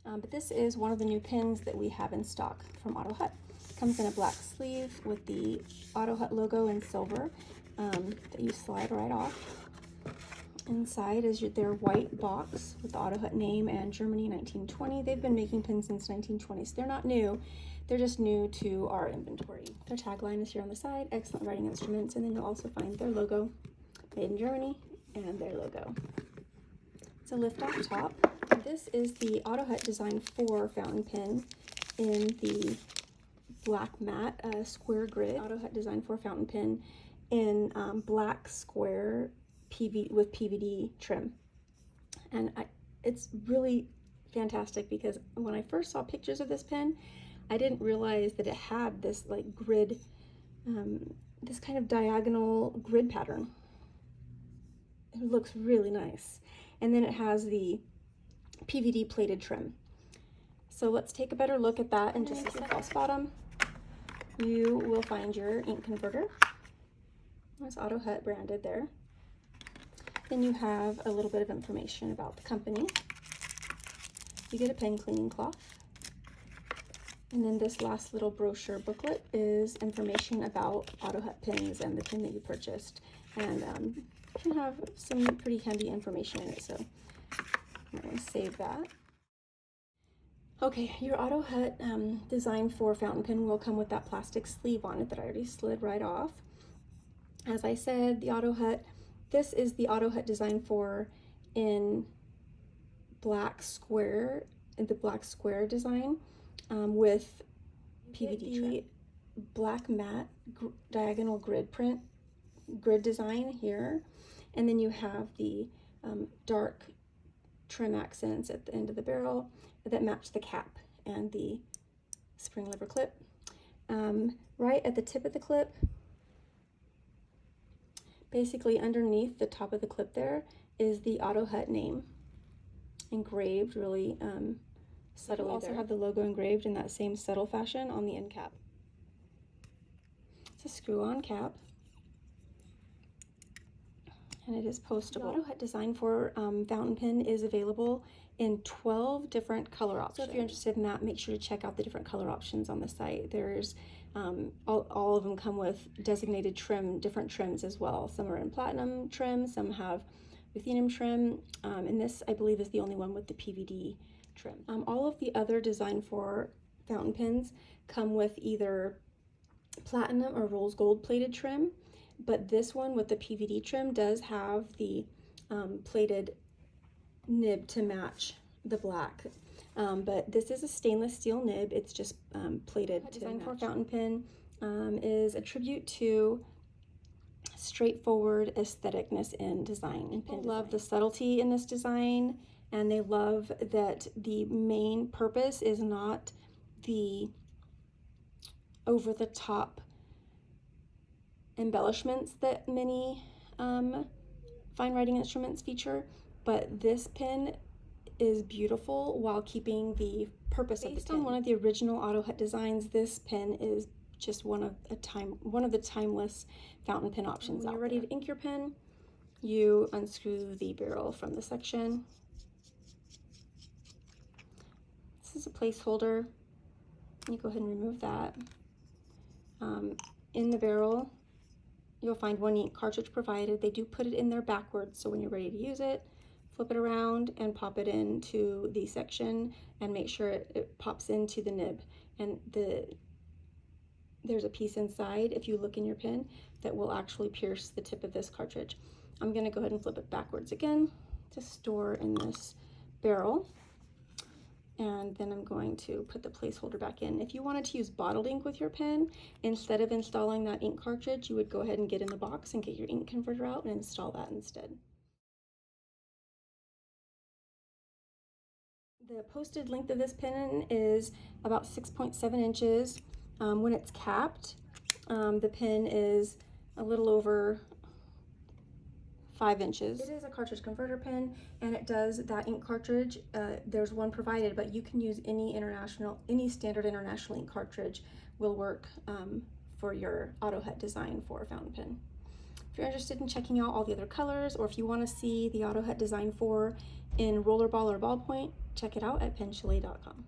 But this is one of the new pins that we have in stock from Otto Hutt. Comes in a black sleeve with the Otto Hutt logo in silver that you slide right off. Inside is their white box with the Otto Hutt name and Germany 1920. They've been making pins since 1920, so they're not new. They're just new to our inventory. Their tagline is here on the side, excellent writing instruments, and then you'll also find their logo, made in Germany, and their logo. It's a lift-off top. This is the Otto Hutt Design 4 fountain pen in the black matte square grid. Otto Hutt Design 4 fountain pen in black square with PVD trim. And it's really fantastic because when I first saw pictures of this pen, I didn't realize that it had this like grid, this kind of diagonal grid pattern. It looks really nice. And then it has the Pvd plated trim. So let's take a better look at that in just a second. False bottom, you will find your ink converter. There's Otto Hutt branded there. Then you have a little bit of information about the company. You get a pen cleaning cloth. And then this last little brochure booklet is information about Otto Hutt pens and the pen that you purchased. And can have some pretty handy information in it, so I'm going to save that. Okay, your Otto Hutt Design 4 fountain pen will come with that plastic sleeve on it that I already slid right off. As I said, this is the Otto Hutt Design 4 in black square, the black square design with PVD trim. Black matte diagonal grid design here, and then you have the dark trim accents at the end of the barrel that match the cap and the spring lever clip. Right at the tip of the clip, basically underneath the top of the clip there, is the Otto Hutt name engraved really subtly. You also have the logo engraved in that same subtle fashion on the end cap. It's a screw-on cap, and it is postable. The Otto Hutt Design 4 fountain pen is available in 12 different color options. So if you're interested in that, make sure to check out the different color options on the site. There's all of them come with designated trim, different trims as well. Some are in platinum trim, some have ruthenium trim, and this I believe is the only one with the PVD trim. All of the other Design 4 fountain pens come with either platinum or rose gold plated trim, but this one with the PVD trim does have the plated nib to match the black. But this is a stainless steel nib. It's just plated. Design 4 fountain pen is a tribute to straightforward aestheticness in design. And people love the subtlety in this design, and they love that the main purpose is not the over-the-top embellishments that many fine writing instruments feature, but this pen is beautiful while keeping the purpose of the pen. Based on one of the original Otto Hutt designs, this pen is just one of the timeless fountain pen options. When you're ready to ink your pen, you unscrew the barrel from the section. This is a placeholder. You go ahead and remove that. In the barrel, you'll find one ink cartridge provided. They do put it in there backwards, so when you're ready to use it, flip it around and pop it into the section and make sure it pops into the nib. And there's a piece inside, if you look in your pen, that will actually pierce the tip of this cartridge. I'm going to go ahead and flip it backwards again to store in this barrel. And then I'm going to put the placeholder back in. If you wanted to use bottled ink with your pen, instead of installing that ink cartridge, you would go ahead and get in the box and get your ink converter out and install that instead. The posted length of this pen is about 6.7 inches. When it's capped, the pen is a little over 5 inches. It is a cartridge converter pen, and it does that ink cartridge. There's one provided, but you can use any standard international ink cartridge will work for your Otto Hutt Design 4 fountain pen. If If you're interested in checking out all the other colors, or if you want to see the Otto Hutt Design 4 in rollerball or ballpoint, check it out at penchalet.com.